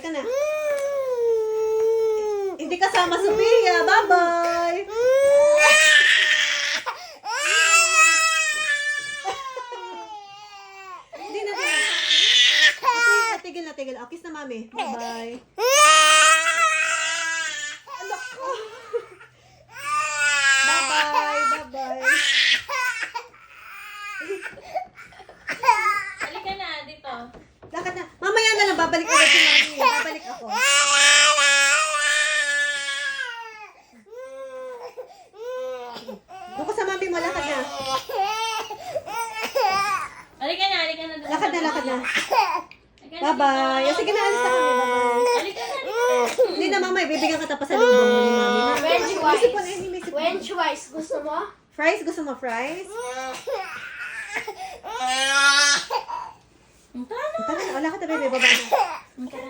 Halika na. Hindi kasama Sophia. Bye-bye. Hindi na. Tigil na. Kiss na, mami. Bye-bye. Anak ko. Bye-bye. Halika na, dito. Lakad na. Mamaya na lang. Babalik agad si mami. Babalik ako. Doon ko sa mami mo. Lakad na. Halika na dito. Lakad na. Halika na Bye-bye. dito. Sige na, alis na kami. Bye-bye. Halika na. Hindi na, mama. Bibigyan ka tapos sa lubong mo ni mami. ha? French Isip fries. ko na yun. Isip ko. French fries. Gusto mo? Fries? Gusto mo fries? Ang talo. Tara na. Wala ka na, bebe. Baba na. Ang talo.